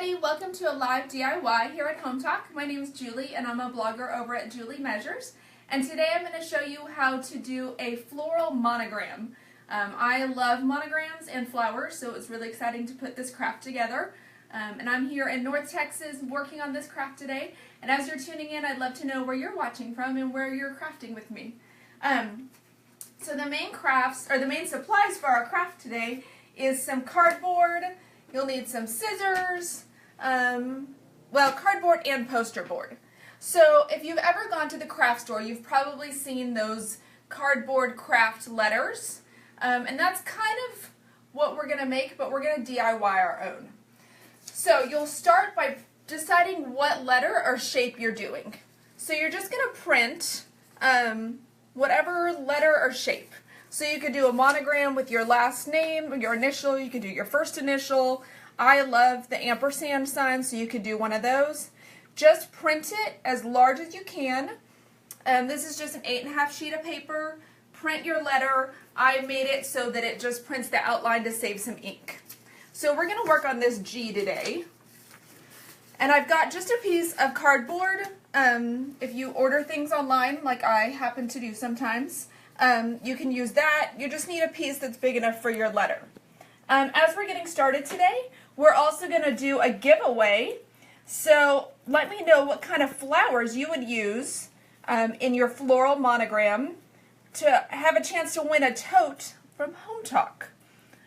everybody, welcome to a live DIY here at Hometalk. My name is Julie and I'm a blogger over at Julie Measures. And today I'm going to show you how to do a floral monogram. I love monograms and flowers, so it was really exciting to put this craft together. And I'm here in North Texas working on this craft today. And as you're tuning in, I'd love to know where you're watching from and where you're crafting with me. So the main crafts, or the main supplies for our craft today is some cardboard. You'll need some scissors, cardboard and poster board. So if you've ever gone to the craft store, you've probably seen those cardboard craft letters. And that's kind of what we're going to make, but we're going to DIY our own. So you'll start by deciding what letter or shape you're doing. So you're just going to print whatever letter or shape. So you could do a monogram with your last name, your initial, you could do your first initial. I love the ampersand sign, so you could do one of those. Just print it as large as you can. This is just an 8.5 sheet of paper. Print your letter. I made it so that it just prints the outline to save some ink. So we're going to work on this G today. And I've got just a piece of cardboard. If you order things online, like I happen to do sometimes, you can use that. You just need a piece that's big enough for your letter. As we're getting started today, we're also going to do a giveaway. So let me know what kind of flowers you would use in your floral monogram to have a chance to win a tote from Hometalk.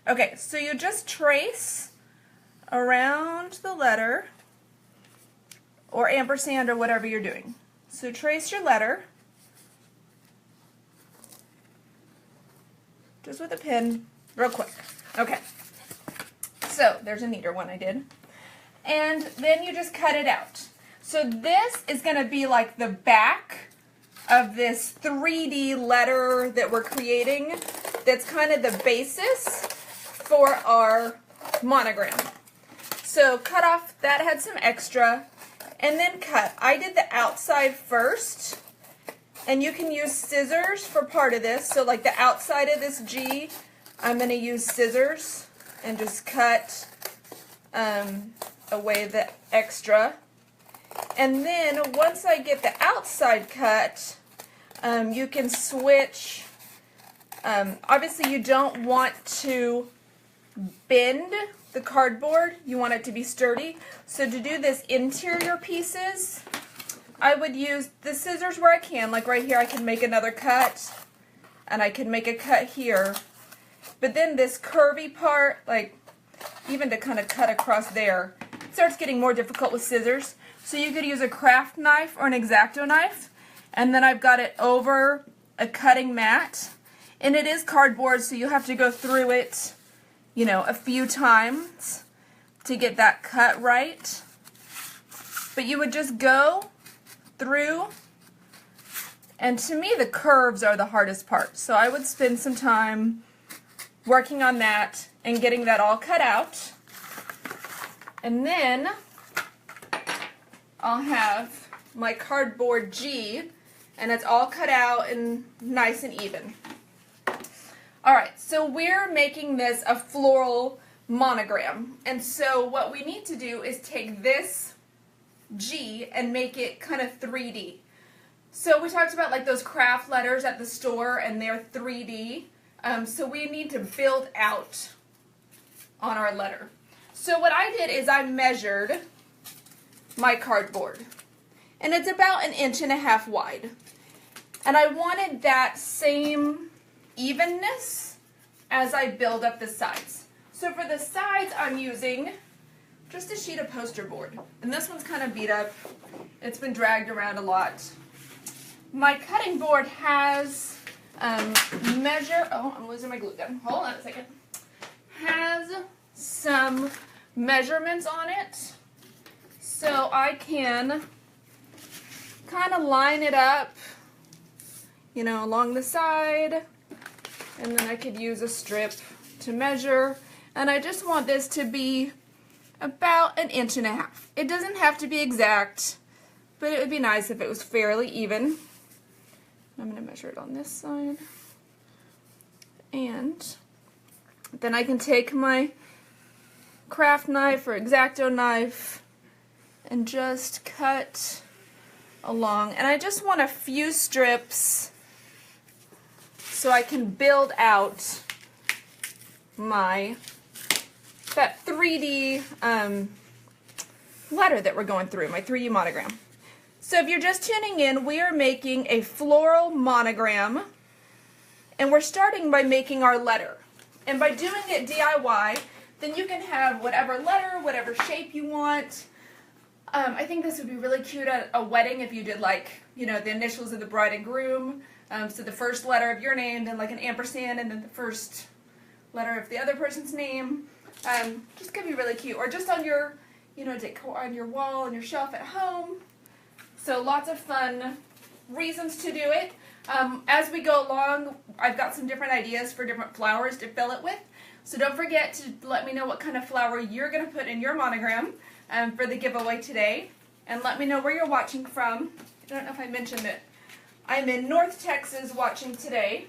Okay, so you just trace around the letter or ampersand or whatever you're doing. So trace your letter just with a pen real quick. Okay, so there's a neater one I did. And then you just cut it out. So this is going to be like the back of this 3D letter that we're creating. That's kind of the basis for our monogram. So cut off, that had some extra, and then cut. I did the outside first, and you can use scissors for part of this. So like the outside of this G, I'm going to use scissors and just cut away the extra. And then once I get the outside cut, you can switch. Obviously you don't want to bend the cardboard. You want it to be sturdy. So to do this interior pieces, I would use the scissors where I can. Like right here I can make another cut, and I can make a cut here. But then this curvy part, like even to kind of cut across there, it starts getting more difficult with scissors. So you could use a craft knife or an X-Acto knife. And then I've got it over a cutting mat. And it is cardboard, so you have to go through it, you know, a few times to get that cut right. But you would just go through, and to me the curves are the hardest part. So I would spend some time working on that and getting that all cut out. And then I'll have my cardboard G, and it's all cut out and nice and even. Alright, so we're making this a floral monogram. And so what we need to do is take this G and make it kind of 3D. So we talked about like those craft letters at the store, and they're 3D. So we need to build out on our letter. So what I did is I measured my cardboard, and it's about 1.5 inches wide. And I wanted that same evenness as I build up the sides. So for the sides I'm using just a sheet of poster board. And this one's kind of beat up. It's been dragged around a lot. My cutting board has I'm losing my glue gun. Hold on a second. Has some measurements on it. So I can kind of line it up, you know, along the side. And then I could use a strip to measure. And I just want this to be about 1.5 inches. It doesn't have to be exact, but it would be nice if it was fairly even. I'm going to measure it on this side. And then I can take my craft knife or X-Acto knife and just cut along. And I just want a few strips so I can build out that 3D letter that we're going through, my 3D monogram. So if you're just tuning in, we are making a floral monogram, and we're starting by making our letter. And by doing it DIY, then you can have whatever letter, whatever shape you want. I think this would be really cute at a wedding if you did, like, you know, the initials of the bride and groom. So the first letter of your name, then like an ampersand, and then the first letter of the other person's name. Just could be really cute. Or just on your, you know, decor on your wall, on your shelf at home. So lots of fun reasons to do it. As we go along, I've got some different ideas for different flowers to fill it with. So don't forget to let me know what kind of flower you're going to put in your monogram for the giveaway today. And let me know where you're watching from. I don't know if I mentioned it. I'm in North Texas watching today.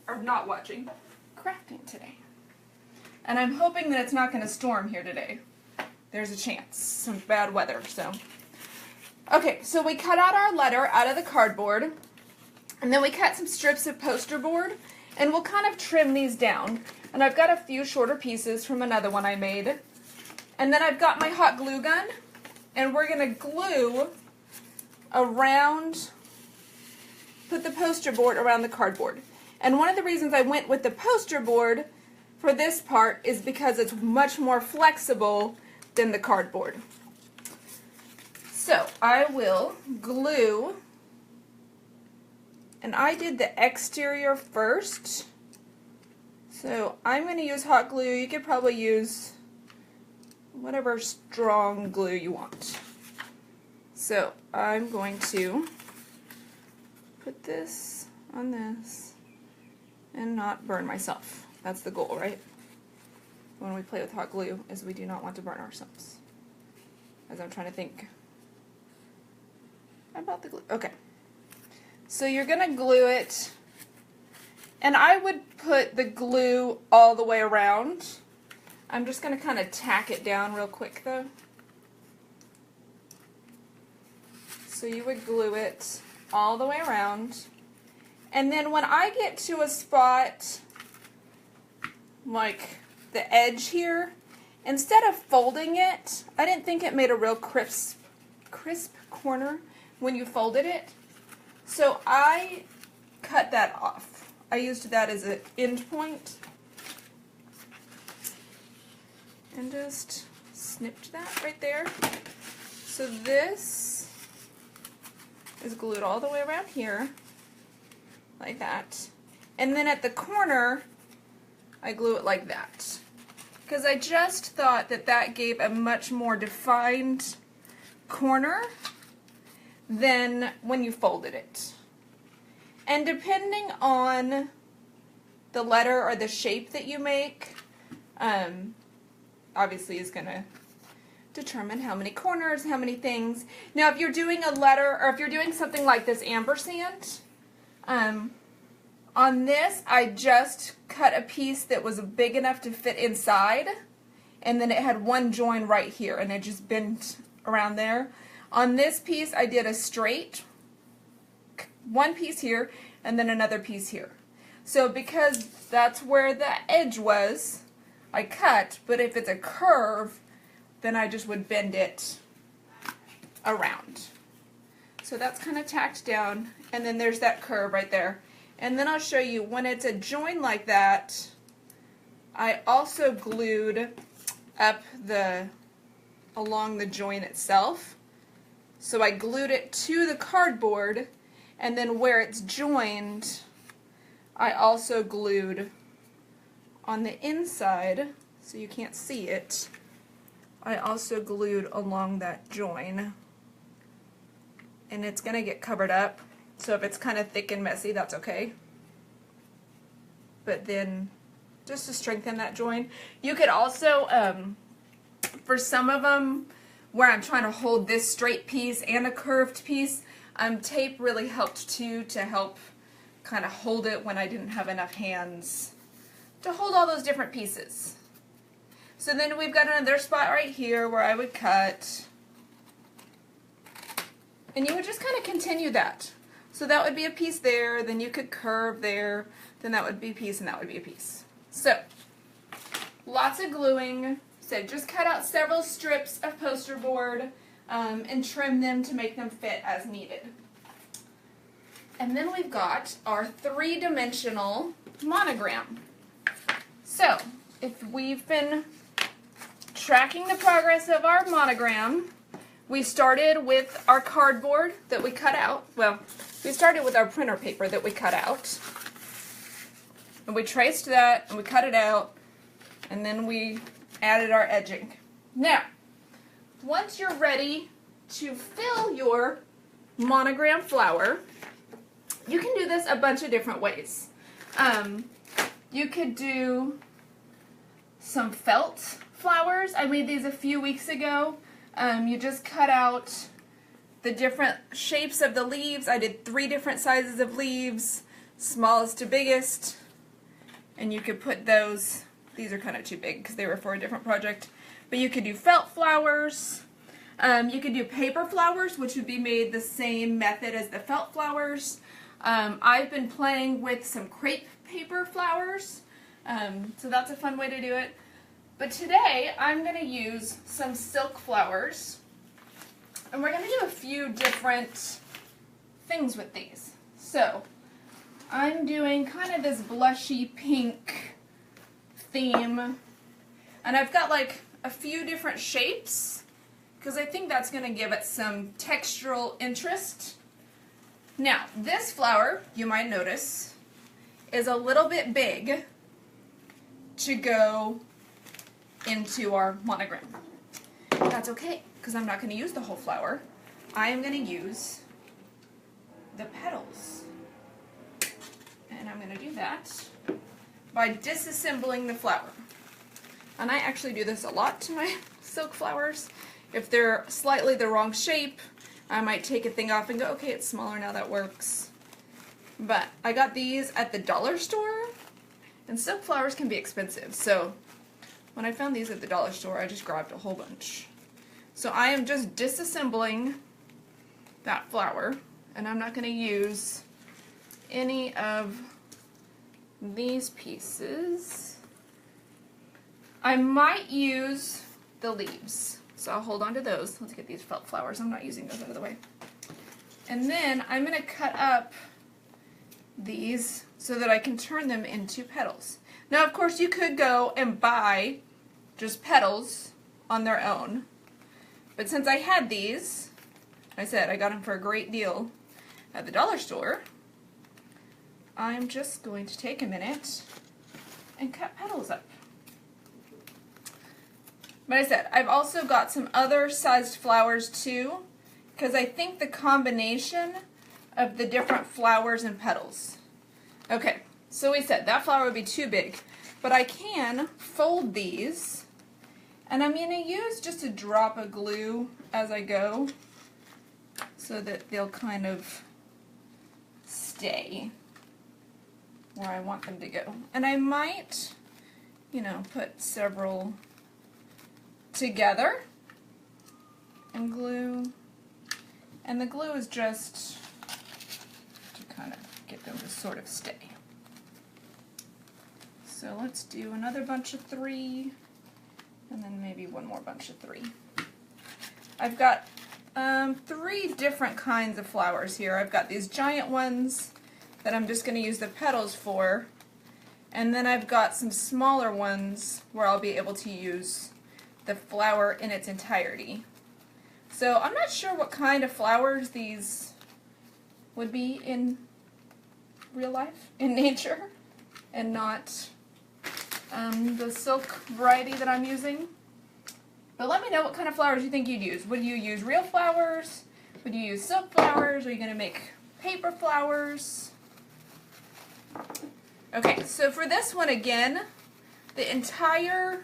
Or not watching, crafting today. And I'm hoping that it's not going to storm here today. There's a chance. Some bad weather, so. Okay, so we cut out our letter out of the cardboard. And then we cut some strips of poster board. And we'll kind of trim these down. And I've got a few shorter pieces from another one I made. And then I've got my hot glue gun. And we're going to glue around, put the poster board around the cardboard. And one of the reasons I went with the poster board for this part is because it's much more flexible than the cardboard. So I will glue, and I did the exterior first. So I'm going to use hot glue. You could probably use whatever strong glue you want. So I'm going to put this on this and not burn myself. That's the goal, right? When we play with hot glue, is we do not want to burn ourselves. As I'm trying to think about the glue. Okay. So you're going to glue it, and I would put the glue all the way around. I'm just going to kind of tack it down real quick though. So you would glue it all the way around. And then when I get to a spot like the edge here, instead of folding it, I didn't think it made a real crisp corner when you folded it. So I cut that off. I used that as an end point and just snipped that right there. So this is glued all the way around here, like that. And then at the corner, I glue it like that. Because I just thought that that gave a much more defined corner than when you folded it. And depending on the letter or the shape that you make, obviously is going to determine how many corners, how many things. Now if you're doing a letter, or if you're doing something like this ampersand, on this I just cut a piece that was big enough to fit inside, and then it had one join right here, and it just bent around there. On this piece I did a straight, one piece here, and then another piece here. So because that's where the edge was, I cut, but if it's a curve, then I just would bend it around. So that's kind of tacked down, and then there's that curve right there. And then I'll show you, when it's a join like that, I also glued up along the join itself. So I glued it to the cardboard, and then where it's joined, I also glued on the inside, so you can't see it. I also glued along that join, and it's going to get covered up, so if it's kind of thick and messy, that's okay. But then, just to strengthen that join, you could also, for some of them, where I'm trying to hold this straight piece and a curved piece, tape really helped too, to help kind of hold it when I didn't have enough hands to hold all those different pieces. So then we've got another spot right here where I would cut. And you would just kind of continue that. So that would be a piece there, then you could curve there, then that would be a piece, and that would be a piece. So, lots of gluing. So just cut out several strips of poster board and trim them to make them fit as needed. And then we've got our three-dimensional monogram. So, if we've been tracking the progress of our monogram, we started with our cardboard that we cut out. Well, we started with our printer paper that we cut out. And we traced that, and we cut it out, and then we added our edging. Now, once you're ready to fill your monogram flower, you can do this a bunch of different ways. You could do some felt flowers. I made these a few weeks ago. You just cut out the different shapes of the leaves. I did 3 different sizes of leaves, smallest to biggest, and you could put those. These are kind of too big because they were for a different project. But you could do felt flowers. You could do paper flowers, which would be made the same method as the felt flowers. I've been playing with some crepe paper flowers, so that's a fun way to do it. But today I'm going to use some silk flowers, and we're going to do a few different things with these. So I'm doing kind of this blushy pink theme, and I've got like a few different shapes because I think that's going to give it some textural interest. Now, this flower, you might notice, is a little bit big to go into our monogram. That's okay, because I'm not going to use the whole flower. I am going to use the petals. And I'm going to do that by disassembling the flower. And I actually do this a lot to my silk flowers. If they're slightly the wrong shape, I might take a thing off and go, okay, it's smaller now, that works. But I got these at the dollar store, and silk flowers can be expensive. So when I found these at the dollar store, I just grabbed a whole bunch. So I am just disassembling that flower, and I'm not going to use any of these pieces. I might use the leaves, so I'll hold on to those. Let's get these felt flowers. I'm not using those out of the way. And then I'm going to cut up these so that I can turn them into petals. Now, of course, you could go and buy just petals on their own. But since I had these, I said I got them for a great deal at the dollar store, I'm just going to take a minute and cut petals up. But I said, I've also got some other sized flowers too, because I think the combination of the different flowers and petals. Okay, so we said that flower would be too big, but I can fold these, and I'm going to use just a drop of glue as I go so that they'll kind of stay where I want them to go. And I might, put several together and glue. And the glue is just to kind of get them to sort of stay. So let's do another bunch of 3, and then maybe one more bunch of 3. I've got 3 different kinds of flowers here. I've got these giant ones that I'm just going to use the petals for, and then I've got some smaller ones where I'll be able to use the flower in its entirety. So I'm not sure what kind of flowers these would be in real life, in nature, and not the silk variety that I'm using. But let me know what kind of flowers you think you'd use. Would you use real flowers? Would you use silk flowers? Are you going to make paper flowers? Okay, so for this one again, the entire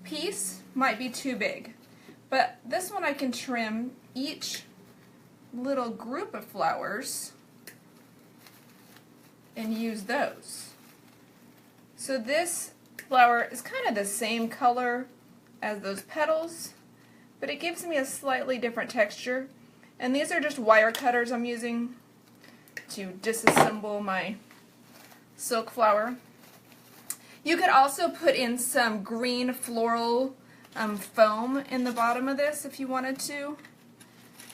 piece might be too big. But this one I can trim each little group of flowers and use those. So this flower is kind of the same color as those petals, but it gives me a slightly different texture. And these are just wire cutters I'm using to disassemble my silk flower. You could also put in some green floral foam in the bottom of this if you wanted to.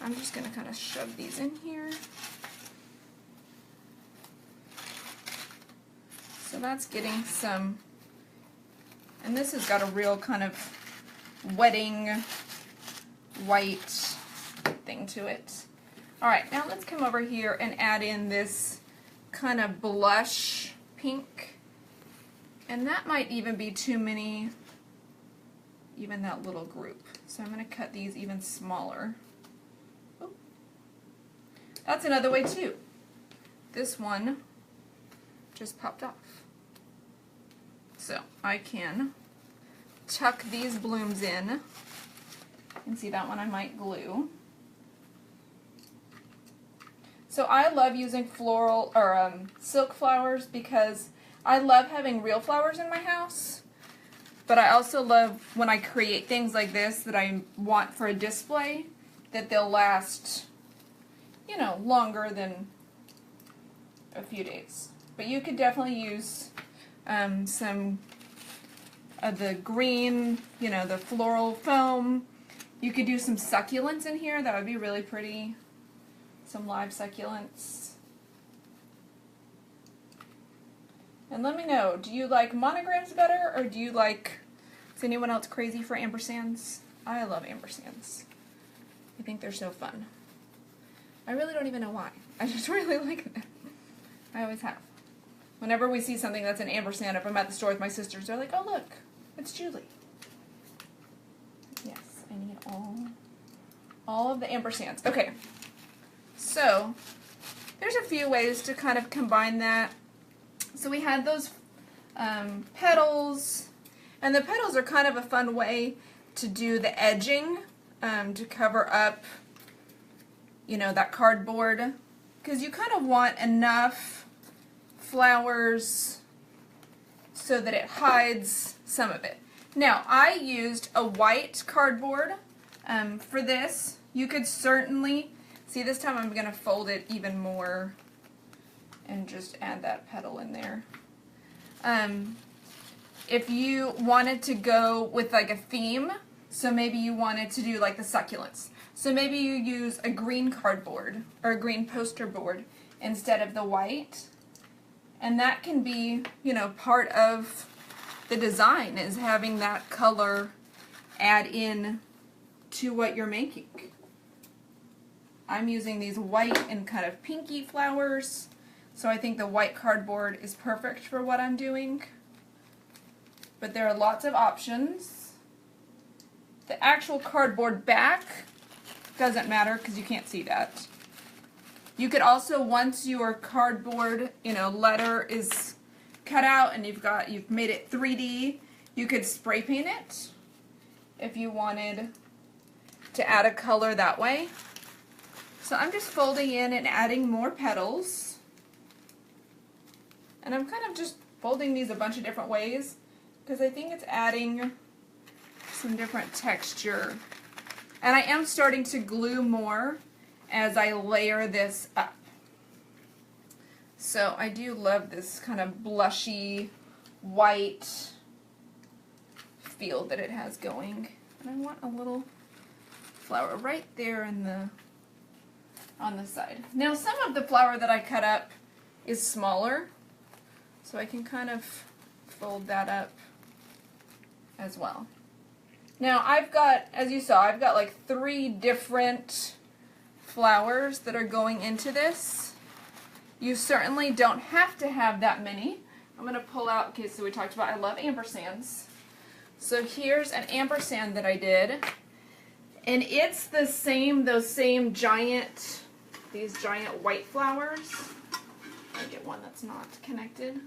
I'm just going to kind of shove these in here. So that's getting some, and this has got a real kind of wedding white thing to it. Alright, now let's come over here and add in this kind of blush pink. And that might even be too many, even that little group. So I'm going to cut these even smaller. Oh. That's another way too. This one just popped off. So I can tuck these blooms in. You can see that one I might glue. So I love using floral or silk flowers because I love having real flowers in my house, but I also love when I create things like this that I want for a display that they'll last, you know, longer than a few days. But you could definitely use some of the green, you know, the floral foam. You could do some succulents in here. That would be really pretty. Some live succulents. And let me know, do you like monograms better, or do you like, is anyone else crazy for ampersands? I love ampersands. I think they're so fun. I really don't even know why. I just really like them. I always have. Whenever we see something that's an ampersand, if I'm at the store with my sisters, they're like, oh look, it's Julie. Yes, I need all of the ampersands. Okay, so there's a few ways to kind of combine that. So we had those petals, and the petals are kind of a fun way to do the edging, to cover up, you know, that cardboard, because you kind of want enough flowers so that it hides some of it. Now, I used a white cardboard for this. You could certainly, see this time I'm going to fold it even more and just add that petal in there. If you wanted to go with like a theme, so maybe you wanted to do like the succulents. So maybe you use a green cardboard or a green poster board instead of the white. And that can be, you know, part of the design, is having that color add in to what you're making. I'm using these white and kind of pinky flowers, so I think the white cardboard is perfect for what I'm doing. But there are lots of options. The actual cardboard back doesn't matter because you can't see that. You could also, once your cardboard, you know, letter is cut out and you've made it 3D, you could spray paint it if you wanted to add a color that way. So I'm just folding in and adding more petals. And I'm kind of just folding these a bunch of different ways because I think it's adding some different texture. And I am starting to glue more as I layer this up. So I do love this kind of blushy white feel that it has going. And I want a little flower right there in the on the side. Now some of the flower that I cut up is smaller, so I can kind of fold that up as well. Now I've got, as you saw, I've got like 3 different flowers that are going into this. You certainly don't have to have that many. I'm going to pull out, okay, so we talked about I love ampersands. So here's an ampersand that I did, and it's the same, those same giant, these giant white flowers. I'll get one that's not connected.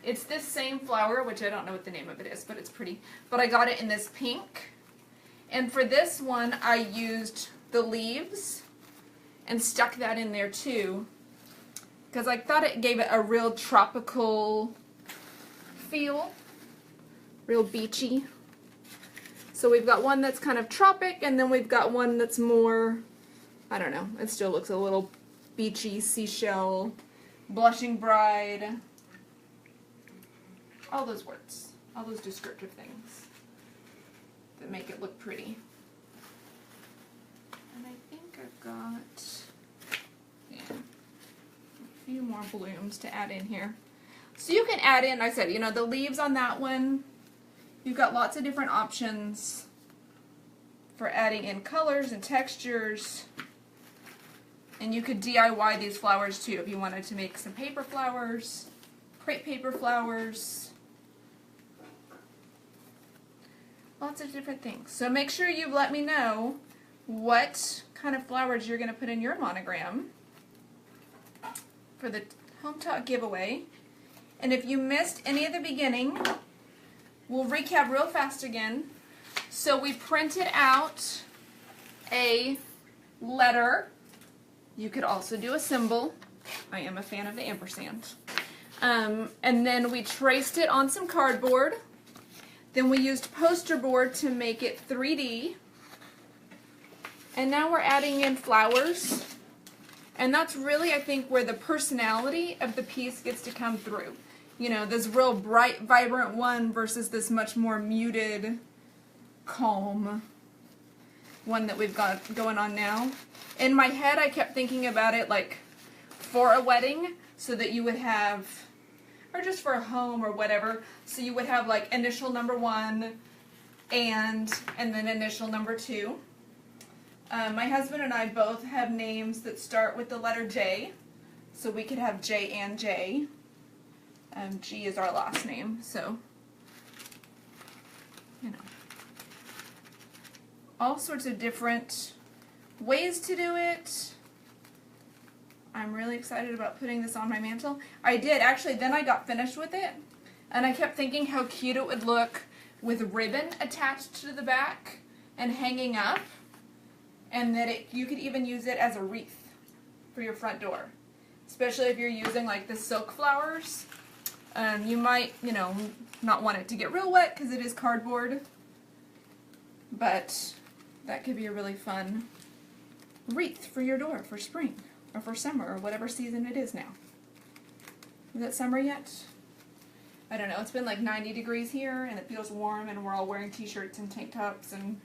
It's this same flower, which I don't know what the name of it is, but it's pretty. But I got it in this pink. And for this one, I used the leaves and stuck that in there too, because I thought it gave it a real tropical feel. real beachy. So we've got one that's kind of tropic, and then we've got one that's more, I don't know, it still looks a little beachy, seashell, blushing bride, all those words, all those descriptive things that make it look pretty. And I think I've got, yeah, a few more blooms to add in here. So you can add in, I said, you know, the leaves on that one. You've got lots of different options for adding in colors and textures. And you could DIY these flowers too if you wanted to make some paper flowers, crepe paper flowers. Lots of different things. So make sure you let me know what kind of flowers you're going to put in your monogram for the Hometalk giveaway. And if you missed any of the beginning, we'll recap real fast again. So we printed out a letter. You could also do a symbol. I am a fan of the ampersand. And then we traced it on some cardboard. Then we used poster board to make it 3D. And now we're adding in flowers. And that's really, I think, where the personality of the piece gets to come through. You know, this real bright, vibrant one versus this much more muted, calm one that we've got going on now. In my head, I kept thinking about it like for a wedding, so that you would have, or just for a home or whatever, so you would have like initial number 1 and then initial number 2. My husband and I both have names that start with the letter J, so we could have J and J. G is our last name, so, you know, all sorts of different ways to do it. I'm really excited about putting this on my mantle. I did, actually, then I got finished with it, and I kept thinking how cute it would look with ribbon attached to the back and hanging up, and that you could even use it as a wreath for your front door, especially if you're using like the silk flowers. You might, you know, not want it to get real wet because it is cardboard, but that could be a really fun wreath for your door for spring or for summer or whatever season it is now. Is it summer yet? I don't know. It's been like 90 degrees here and it feels warm and we're all wearing t-shirts and tank tops and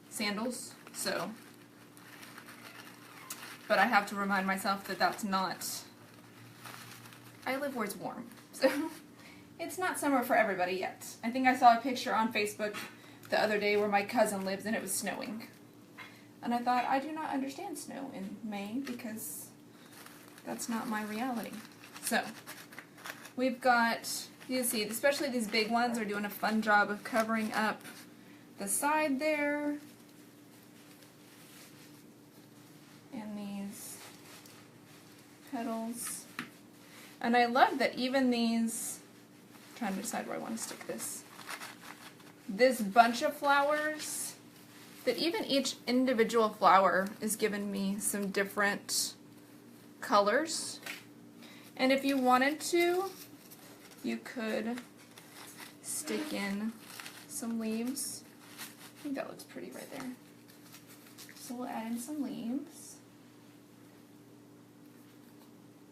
sandals, so. But I have to remind myself that that's not, I live where it's warm. So it's not summer for everybody yet. I think I saw a picture on Facebook the other day where my cousin lives and it was snowing. And I thought, I do not understand snow in May because that's not my reality. So we've got, you see, especially these big ones are doing a fun job of covering up the side there. And these petals. And I love that even these, I'm trying to decide where I want to stick this. This bunch of flowers, that even each individual flower is giving me some different colors. And if you wanted to, you could stick in some leaves. I think that looks pretty right there. So we'll add in some leaves.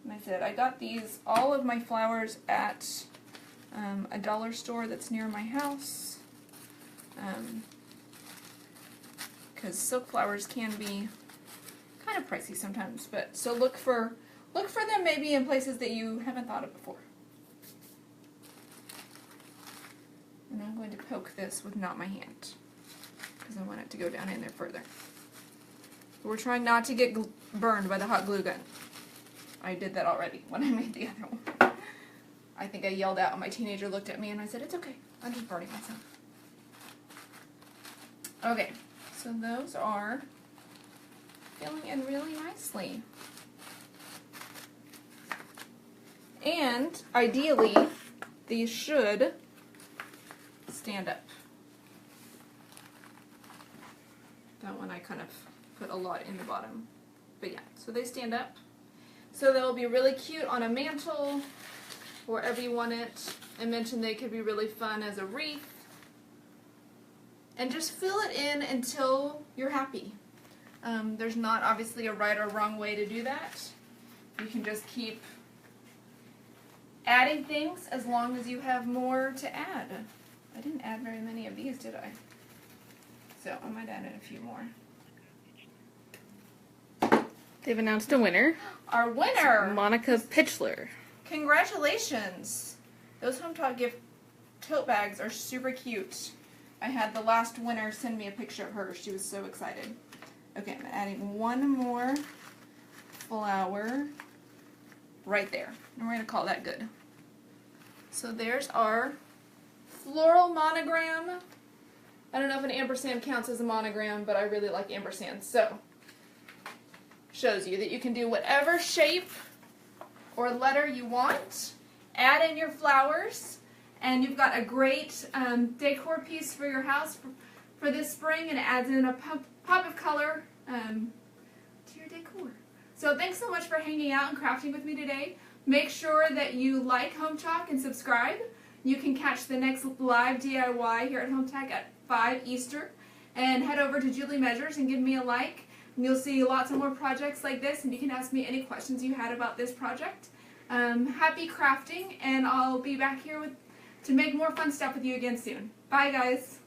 And I said, I got these, all of my flowers at a dollar store that's near my house. Because silk flowers can be kind of pricey sometimes, but so look for them maybe in places that you haven't thought of before. And I'm going to poke this with not my hand because I want it to go down in there further. We're trying not to get burned by the hot glue gun. I did that already when I made the other one. I think I yelled out and my teenager looked at me and I said, it's okay, I'm just burning myself. Okay, so those are filling in really nicely. And ideally, these should stand up. That one I kind of put a lot in the bottom. But yeah, so they stand up. So they'll be really cute on a mantle, wherever you want it. I mentioned they could be really fun as a wreath. And just fill it in until you're happy. There's not obviously a right or wrong way to do that. You can just keep adding things as long as you have more to add. I didn't add very many of these, did I? So I might add in a few more. They've announced a winner. Our winner! Monica Pitchler. Congratulations! Those Hometalk gift tote bags are super cute. I had the last winner send me a picture of her. She was so excited. Okay, I'm adding one more flower right there. And we're going to call that good. So there's our floral monogram. I don't know if an ampersand counts as a monogram, but I really like ampersand. So, shows you that you can do whatever shape or letter you want. Add in your flowers. And you've got a great decor piece for your house for this spring, and it adds in a pop of color to your decor. So thanks so much for hanging out and crafting with me today. Make sure that you like Hometalk and subscribe. You can catch the next live DIY here at Hometalk at 5 Eastern. And head over to Julie Measures and give me a like. And you'll see lots of more projects like this, and you can ask me any questions you had about this project. Happy crafting, and I'll be back here to make more fun stuff with you again soon. Bye, guys.